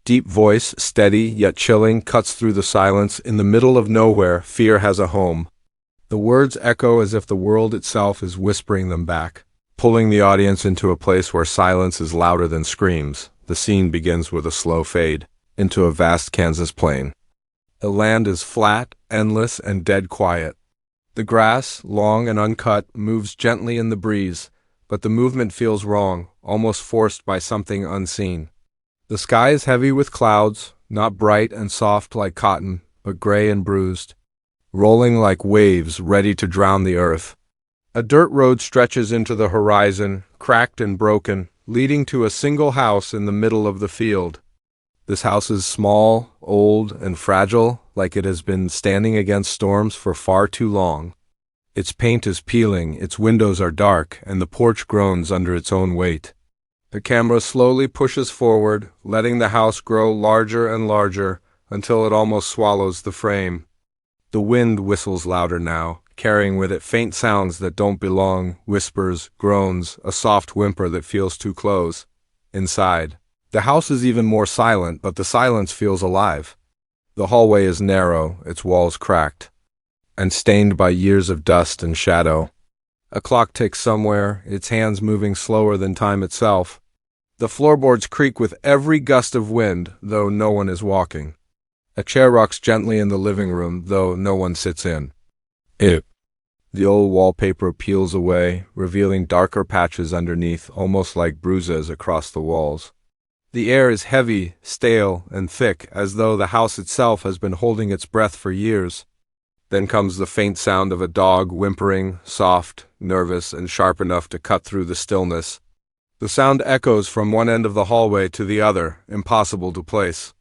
Deep voice, steady yet chilling, cuts through the silence. In the middle of nowhere, fear has a home. The words echo as if the world itself is whispering them back, pulling the audience into a place where silence is louder than screams. The scene begins with a slow fade into a vast Kansas plain. The land is flat, endless, and dead quiet. The grass, long and uncut, moves gently in the breeze, but the movement feels wrong, almost forced by something unseen. The sky is heavy with clouds, not bright and soft like cotton, but gray and bruised, rolling like waves ready to drown the earth. A dirt road stretches into the horizon, cracked and broken, leading to a single house in the middle of the field. This house is small, old, and fragile, like it has been standing against storms for far too long. Its paint is peeling, its windows are dark, and the porch groans under its own weight. The camera slowly pushes forward, letting the house grow larger and larger until it almost swallows the frame. The wind whistles louder now, carrying with it faint sounds that don't belong, whispers, groans, a soft whimper that feels too close. Inside, the house is even more silent, but the silence feels alive. The hallway is narrow, its walls cracked, and stained by years of dust and shadow. A clock ticks somewhere, its hands moving slower than time itself. The floorboards creak with every gust of wind, though no one is walking. A chair rocks gently in the living room, though no one sits in it. The old wallpaper peels away, revealing darker patches underneath, almost like bruises across the walls. The air is heavy, stale, and thick, as though the house itself has been holding its breath for years. Then comes the faint sound of a dog whimpering, soft, nervous, and sharp enough to cut through the stillness. The sound echoes from one end of the hallway to the other, impossible to place.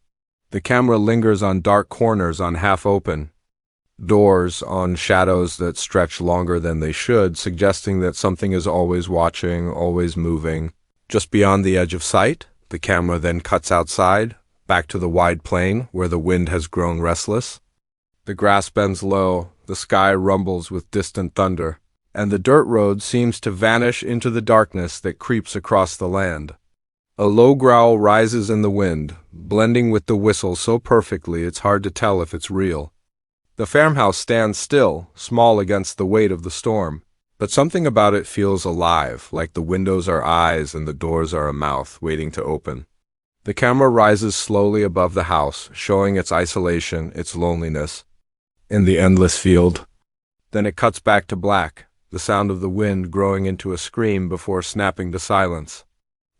The camera lingers on dark corners, on half-open doors, on shadows that stretch longer than they should, suggesting that something is always watching, always moving. Just beyond the edge of sight, the camera then cuts outside, back to the wide plain where the wind has grown restless. The grass bends low, the sky rumbles with distant thunder, and the dirt road seems to vanish into the darkness that creeps across the land. A low growl rises in the wind, blending with the whistle so perfectly it's hard to tell if it's real. The farmhouse stands still, small against the weight of the storm, but something about it feels alive, like the windows are eyes and the doors are a mouth waiting to open. The camera rises slowly above the house, showing its isolation, its loneliness, in the endless field. Then it cuts back to black, the sound of the wind growing into a scream before snapping to silence.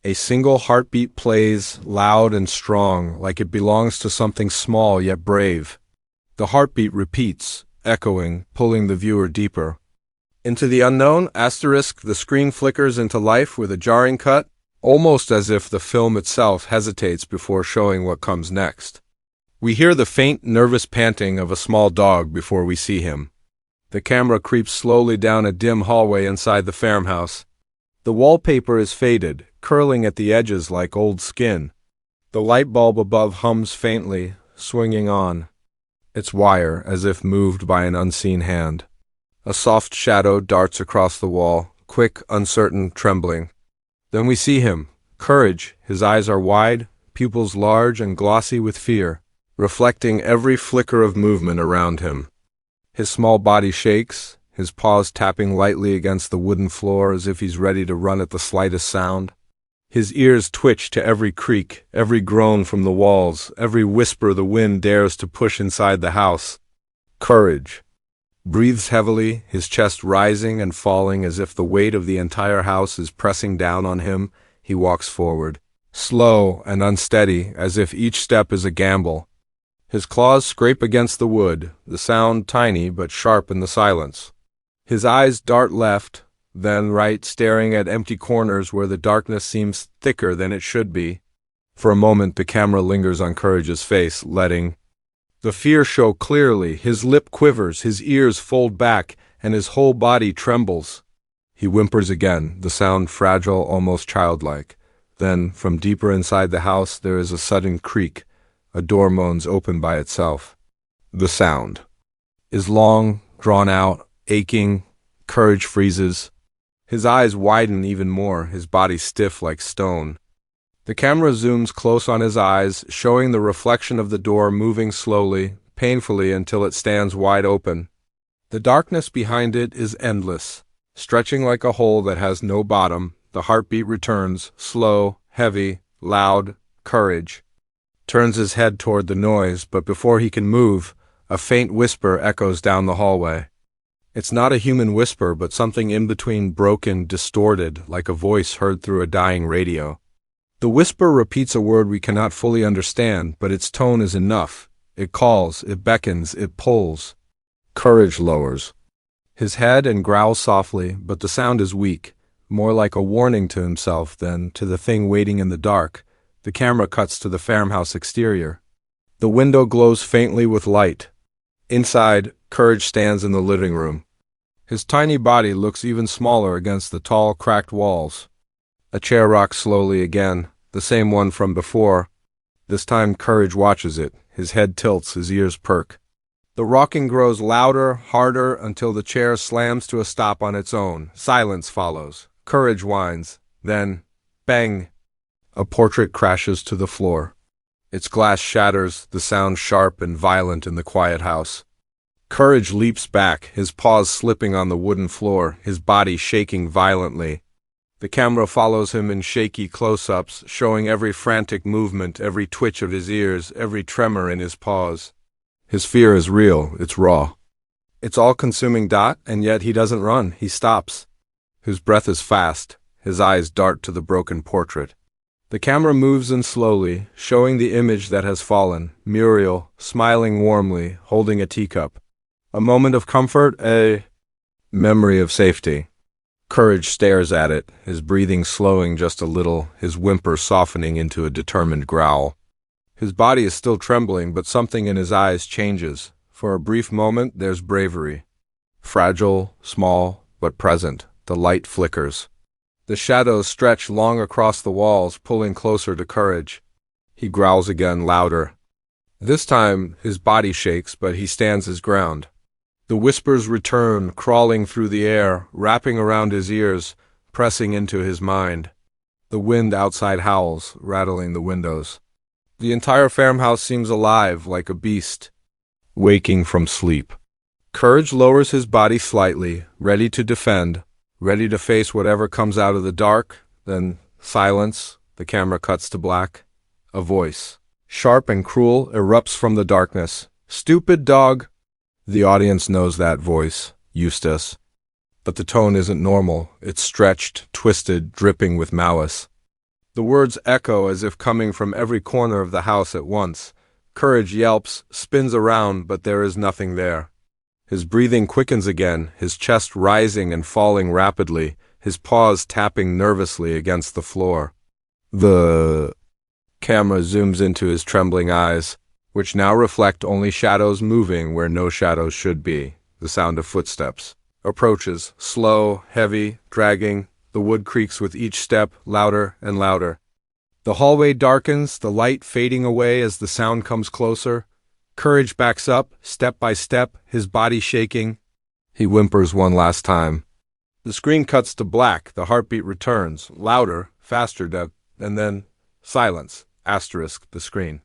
A single heartbeat plays, loud and strong, like it belongs to something small yet brave. The heartbeat repeats, echoing, pulling the viewer deeper into the unknown. The screen flickers into life with a jarring cut, almost as if the film itself hesitates before showing what comes next. We hear the faint, nervous panting of a small dog before we see him. The camera creeps slowly down a dim hallway inside the farmhouse. The wallpaper is faded, curling at the edges like old skin. The light bulb above hums faintly, swinging on, its wire as if moved by an unseen hand. A soft shadow darts across the wall, quick, uncertain, trembling. Then we see him. Courage. His eyes are wide, pupils large and glossy with fear, reflecting every flicker of movement around him. His small body shakes, his paws tapping lightly against the wooden floor as if he's ready to run at the slightest sound. His ears twitch to every creak, every groan from the walls, every whisper the wind dares to push inside the house. Courage. Breathes heavily, his chest rising and falling as if the weight of the entire house is pressing down on him. He walks forward, slow and unsteady, as if each step is a gamble. His claws scrape against the wood, the sound tiny but sharp in the silence. His eyes dart left, then right, staring at empty corners where the darkness seems thicker than it should be. For a moment the camera lingers on Courage's face, letting the fear show clearly. His lip quivers, his ears fold back, and his whole body trembles. He whimpers again, the sound fragile, almost childlike. Then, from deeper inside the house, there is a sudden creak. A door moans open by itself. The sound is long, drawn out, aching. Courage freezes. His eyes widen even more, his body stiff like stone. The camera zooms close on his eyes, showing the reflection of the door moving slowly, painfully until it stands wide open. The darkness behind it is endless. Stretching like a hole that has no bottom, the heartbeat returns, slow, heavy, loud. Courage turns his head toward the noise, but before he can move, a faint whisper echoes down the hallway. It's not a human whisper, but something in between broken, distorted, like a voice heard through a dying radio. The whisper repeats a word we cannot fully understand, but its tone is enough. It calls, it beckons, it pulls. Courage lowers his head and growls softly, but the sound is weak, more like a warning to himself than to the thing waiting in the dark. The camera cuts to the farmhouse exterior. The window glows faintly with light. Inside, Courage stands in the living room. His tiny body looks even smaller against the tall, cracked walls. A chair rocks slowly again, the same one from before. This time Courage watches it. His head tilts, his ears perk. The rocking grows louder, harder, until the chair slams to a stop on its own. Silence follows. Courage whines. Then, bang! A portrait crashes to the floor. Its glass shatters, the sound sharp and violent in the quiet house. Courage leaps back, his paws slipping on the wooden floor, his body shaking violently. The camera follows him in shaky close-ups, showing every frantic movement, every twitch of his ears, every tremor in his paws. His fear is real, it's raw. It's all-consuming, and yet he doesn't run, he stops. His breath is fast, his eyes dart to the broken portrait. The camera moves in slowly, showing the image that has fallen, Muriel, smiling warmly, holding a teacup. A moment of comfort, a memory of safety. Courage stares at it, his breathing slowing just a little, his whimper softening into a determined growl. His body is still trembling, but something in his eyes changes. For a brief moment, there's bravery. Fragile, small, but present, the light flickers. The shadows stretch long across the walls, pulling closer to Courage. He growls again, louder. This time, his body shakes, but he stands his ground. The whispers return, crawling through the air, wrapping around his ears, pressing into his mind. The wind outside howls, rattling the windows. The entire farmhouse seems alive, like a beast, waking from sleep. Courage lowers his body slightly, ready to defend, ready to face whatever comes out of the dark. Then silence. The camera cuts to black. A voice, sharp and cruel, erupts from the darkness. "Stupid dog!" The audience knows that voice, Eustace. But the tone isn't normal. It's stretched, twisted, dripping with malice. The words echo as if coming from every corner of the house at once. Courage yelps, spins around, but there is nothing there. His breathing quickens again, his chest rising and falling rapidly, his paws tapping nervously against the floor. The camera zooms into his trembling eyes, which now reflect only shadows moving where no shadows should be. The sound of footsteps approaches, slow, heavy, dragging. The wood creaks with each step, louder and louder. The hallway darkens, the light fading away as the sound comes closer. Courage backs up, step by step, his body shaking. He whimpers one last time. The screen cuts to black, the heartbeat returns, louder, faster, and then silence, asterisk, the screen.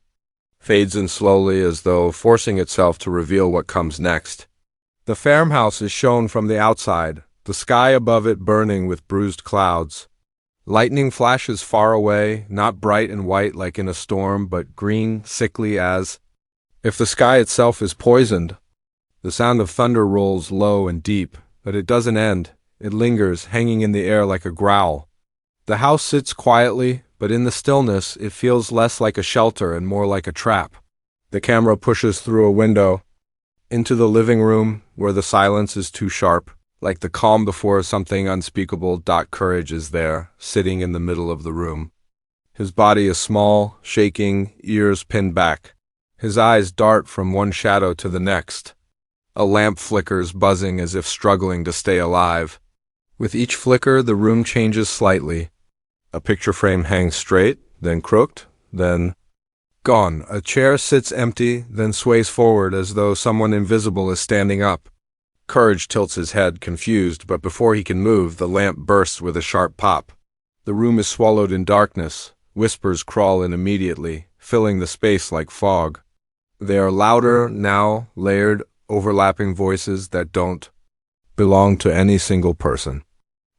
Fades in slowly as though forcing itself to reveal what comes next. The farmhouse is shown from the outside, the sky above it burning with bruised clouds. Lightning flashes far away, not bright and white like in a storm, but green, sickly as if the sky itself is poisoned. The sound of thunder rolls low and deep, but it doesn't end. It lingers, hanging in the air like a growl. The house sits quietly, but in the stillness, it feels less like a shelter and more like a trap. The camera pushes through a window into the living room, where the silence is too sharp. Like the calm before something unspeakable. Courage is there, sitting in the middle of the room. His body is small, shaking, ears pinned back. His eyes dart from one shadow to the next. A lamp flickers, buzzing as if struggling to stay alive. With each flicker, the room changes slightly. A picture frame hangs straight, then crooked, then gone. A chair sits empty, then sways forward as though someone invisible is standing up. Courage tilts his head, confused, but before he can move, the lamp bursts with a sharp pop. The room is swallowed in darkness. Whispers crawl in immediately, filling the space like fog. They are louder now, layered, overlapping voices that don't belong to any single person.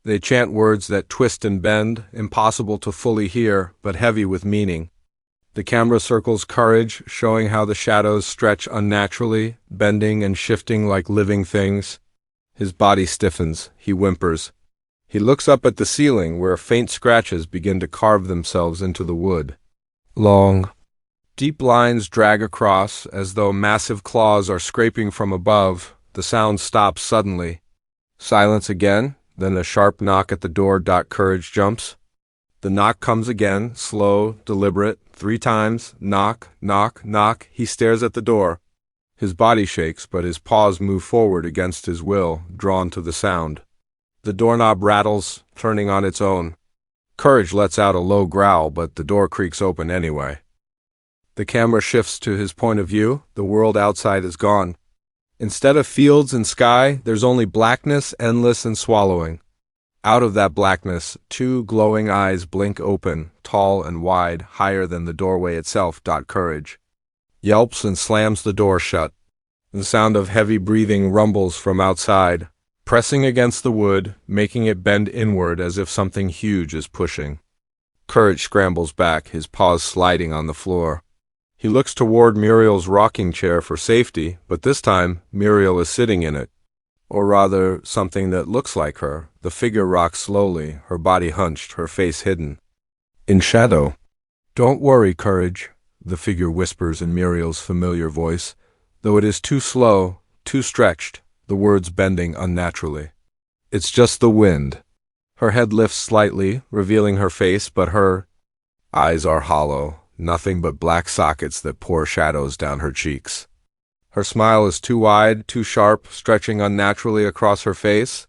They chant words that twist and bend, impossible to fully hear, but heavy with meaning. The camera circles courage, showing how the shadows stretch unnaturally, bending and shifting like living things. His body stiffens, he whimpers. He looks up at the ceiling, where faint scratches begin to carve themselves into the wood. Long, deep lines drag across, as though massive claws are scraping from above. The sound stops suddenly. Silence again, then a sharp knock at the door. Courage jumps. The knock comes again, slow, deliberate, 3 times. Knock, knock, knock. He stares at the door. His body shakes, but his paws move forward against his will, drawn to the sound. The doorknob rattles, turning on its own. Courage lets out a low growl, but the door creaks open anyway. The camera shifts to his point of view. The world outside is gone. Instead of fields and sky, there's only blackness, endless and swallowing. Out of that blackness, 2 glowing eyes blink open, tall and wide, higher than the doorway itself. Courage yelps and slams the door shut. The sound of heavy breathing rumbles from outside, pressing against the wood, making it bend inward as if something huge is pushing. Courage scrambles back, his paws sliding on the floor. He looks toward Muriel's rocking chair for safety, but this time Muriel is sitting in it. Or rather, something that looks like her. The figure rocks slowly, her body hunched, her face hidden in shadow. "Don't worry, Courage," the figure whispers in Muriel's familiar voice, though it is too slow, too stretched, the words bending unnaturally. "It's just the wind." Her head lifts slightly, revealing her face, but her eyes are hollow, nothing but black sockets that pour shadows down her cheeks. Her smile is too wide, too sharp, stretching unnaturally across her face.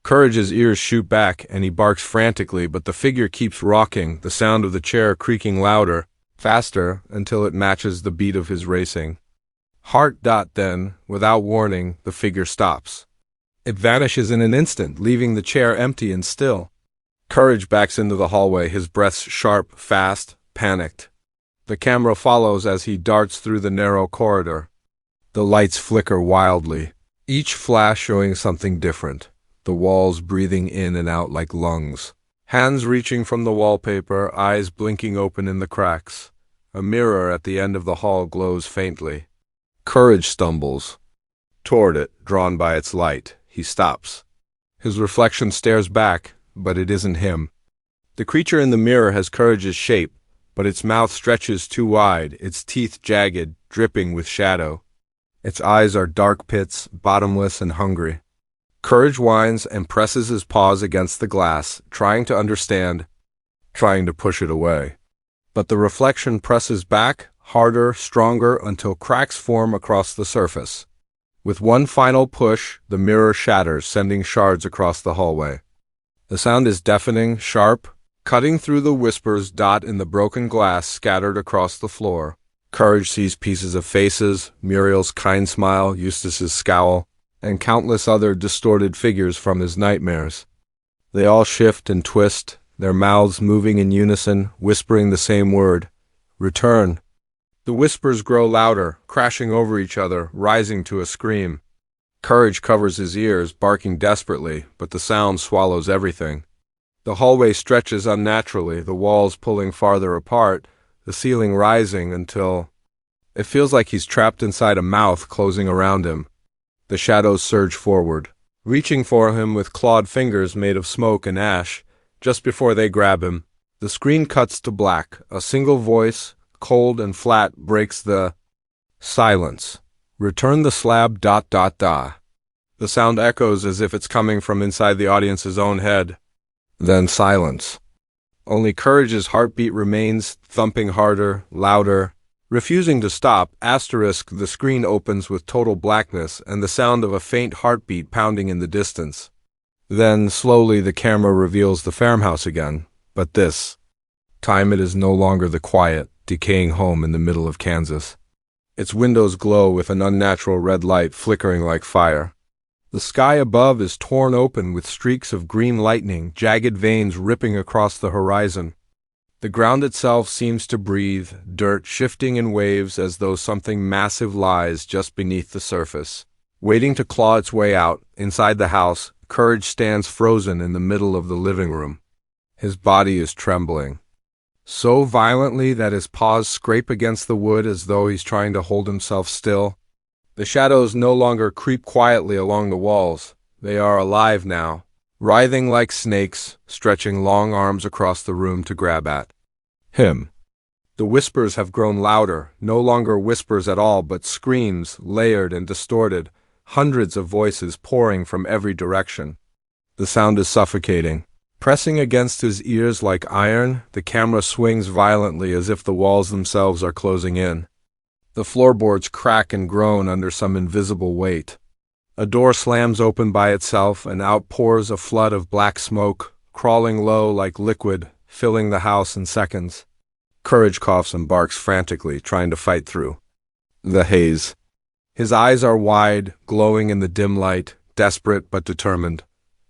Courage's ears shoot back, and he barks frantically, but the figure keeps rocking, the sound of the chair creaking louder, faster, until it matches the beat of his racing heart. Then, without warning, the figure stops. It vanishes in an instant, leaving the chair empty and still. Courage backs into the hallway, his breath sharp, fast, panicked. The camera follows as he darts through the narrow corridor. The lights flicker wildly, each flash showing something different, the walls breathing in and out like lungs. Hands reaching from the wallpaper, eyes blinking open in the cracks. A mirror at the end of the hall glows faintly. Courage stumbles toward it, drawn by its light. He stops. His reflection stares back, but it isn't him. The creature in the mirror has Courage's shape, but its mouth stretches too wide, its teeth jagged, dripping with shadow. Its eyes are dark pits, bottomless and hungry. Courage whines and presses his paws against the glass, trying to understand, trying to push it away. But the reflection presses back, harder, stronger, until cracks form across the surface. With one final push, the mirror shatters, sending shards across the hallway. The sound is deafening, sharp, cutting through the whispers. In the broken glass scattered across the floor. Courage sees pieces of faces, Muriel's kind smile, Eustace's scowl, and countless other distorted figures from his nightmares. They all shift and twist, their mouths moving in unison, whispering the same word: return. The whispers grow louder, crashing over each other, rising to a scream. Courage covers his ears, barking desperately, but the sound swallows everything. The hallway stretches unnaturally, the walls pulling farther apart, the ceiling rising until it feels like he's trapped inside a mouth closing around him. The shadows surge forward, reaching for him with clawed fingers made of smoke and ash. Just before they grab him, the screen cuts to black. A single voice, cold and flat, breaks the silence. "Return the slab. The sound echoes as if it's coming from inside the audience's own head. Then silence. Only Courage's heartbeat remains, thumping harder, louder, refusing to stop. The screen opens with total blackness and the sound of a faint heartbeat pounding in the distance. Then, slowly, the camera reveals the farmhouse again, but this time it is no longer the quiet, decaying home in the middle of Kansas. Its windows glow with an unnatural red light flickering like fire. The sky above is torn open with streaks of green lightning, jagged veins ripping across the horizon. The ground itself seems to breathe, dirt shifting in waves as though something massive lies just beneath the surface. Waiting to claw its way out, inside the house, Courage stands frozen in the middle of the living room. His body is trembling, so violently that his paws scrape against the wood as though he's trying to hold himself still. The shadows no longer creep quietly along the walls. They are alive now, writhing like snakes, stretching long arms across the room to grab at him. The whispers have grown louder, no longer whispers at all, but screams, layered and distorted, hundreds of voices pouring from every direction. The sound is suffocating. Pressing against his ears like iron, the camera swings violently as if the walls themselves are closing in. The floorboards crack and groan under some invisible weight. A door slams open by itself and out pours a flood of black smoke, crawling low like liquid, filling the house in seconds. Courage coughs and barks frantically, trying to fight through the haze. His eyes are wide, glowing in the dim light, desperate but determined.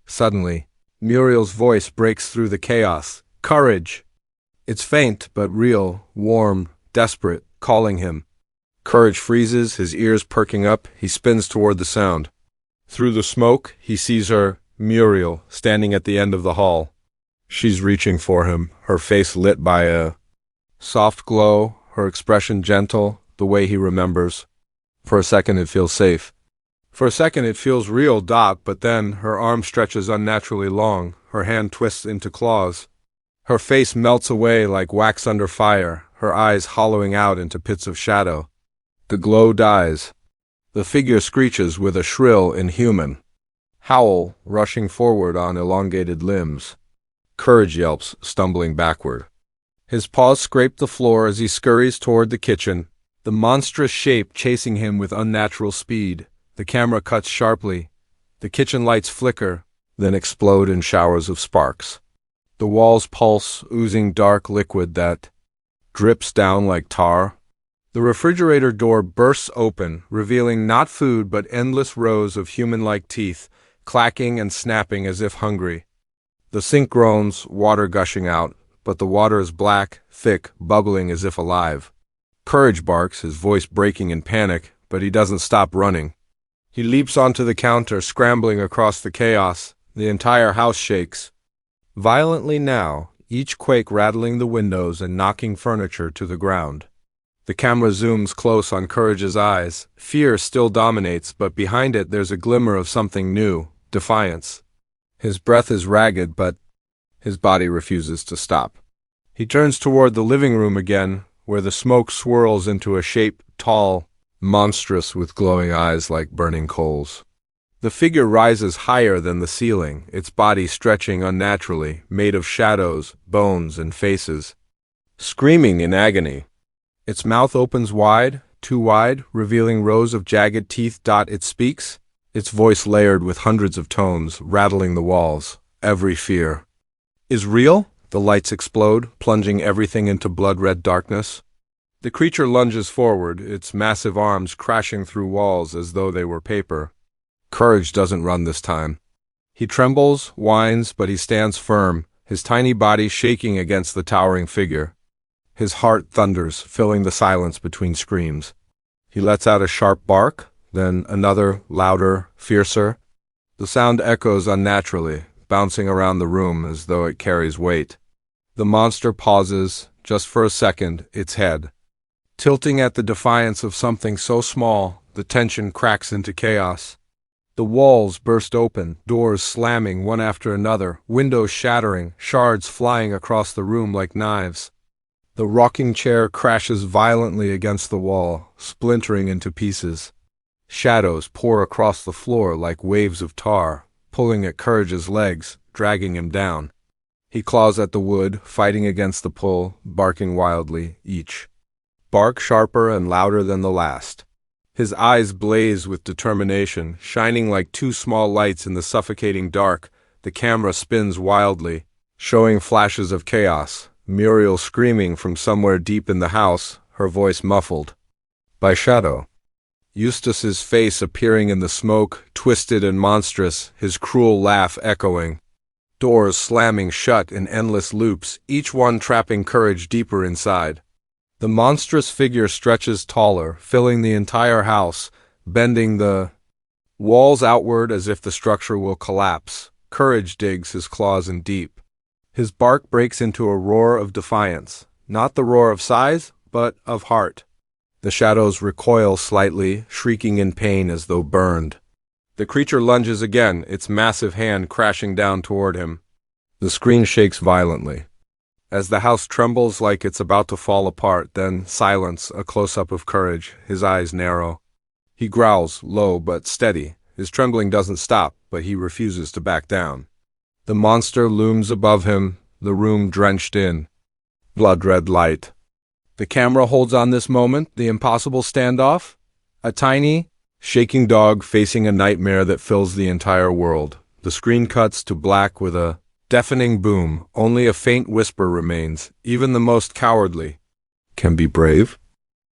Suddenly, Muriel's voice breaks through the chaos. "Courage!" It's faint but real, warm, desperate, calling him. Courage freezes, his ears perking up. He spins toward the sound. Through the smoke, he sees her, Muriel, standing at the end of the hall. She's reaching for him, her face lit by a soft glow, her expression gentle, the way he remembers. For a second it feels safe. For a second it feels real, but then her arm stretches unnaturally long, her hand twists into claws. Her face melts away like wax under fire, her eyes hollowing out into pits of shadow. The glow dies. The figure screeches with a shrill, inhuman howl, rushing forward on elongated limbs. Courage yelps, stumbling backward. His paws scrape the floor as he scurries toward the kitchen, the monstrous shape chasing him with unnatural speed. The camera cuts sharply. The kitchen lights flicker, then explode in showers of sparks. The walls pulse, oozing dark liquid that drips down like tar. The refrigerator door bursts open, revealing not food but endless rows of human-like teeth, clacking and snapping as if hungry. The sink groans, water gushing out, but the water is black, thick, bubbling as if alive. Courage barks, his voice breaking in panic, but he doesn't stop running. He leaps onto the counter, scrambling across the chaos. The entire house shakes. Violently now, each quake rattling the windows and knocking furniture to the ground. The camera zooms close on Courage's eyes. Fear still dominates, but behind it there's a glimmer of something new, defiance. His breath is ragged, but his body refuses to stop. He turns toward the living room again, where the smoke swirls into a shape tall, monstrous with glowing eyes like burning coals. The figure rises higher than the ceiling, its body stretching unnaturally, made of shadows, bones, and faces. Screaming in agony. Its mouth opens wide, too wide, revealing rows of jagged teeth. It speaks, its voice layered with hundreds of tones, rattling the walls. Every fear is real. The lights explode, plunging everything into blood-red darkness. The creature lunges forward, its massive arms crashing through walls as though they were paper. Courage doesn't run this time. He trembles, whines, but he stands firm, his tiny body shaking against the towering figure. His heart thunders, filling the silence between screams. He lets out a sharp bark, then another, louder, fiercer. The sound echoes unnaturally, bouncing around the room as though it carries weight. The monster pauses, just for a second, its head tilting at the defiance of something so small. The tension cracks into chaos. The walls burst open, doors slamming one after another, windows shattering, shards flying across the room like knives. The rocking chair crashes violently against the wall, splintering into pieces. Shadows pour across the floor like waves of tar, pulling at Courage's legs, dragging him down. He claws at the wood, fighting against the pull, barking wildly, each bark sharper and louder than the last. His eyes blaze with determination, shining like two small lights in the suffocating dark. The camera spins wildly, showing flashes of chaos. Muriel screaming from somewhere deep in the house, her voice muffled by shadow. Eustace's face appearing in the smoke, twisted and monstrous, his cruel laugh echoing. Doors slamming shut in endless loops, each one trapping courage deeper inside. The monstrous figure stretches taller, filling the entire house, bending the walls outward as if the structure will collapse. Courage digs his claws in deep. His bark breaks into a roar of defiance, not the roar of size, but of heart. The shadows recoil slightly, shrieking in pain as though burned. The creature lunges again, its massive hand crashing down toward him. The screen shakes violently. As the house trembles like it's about to fall apart, then silence, a close-up of courage, his eyes narrow. He growls, low but steady. His trembling doesn't stop, but he refuses to back down. The monster looms above him, the room drenched in blood-red light. The camera holds on this moment, the impossible standoff. A tiny, shaking dog facing a nightmare that fills the entire world. The screen cuts to black with a deafening boom. Only a faint whisper remains. Even the most cowardly can be brave.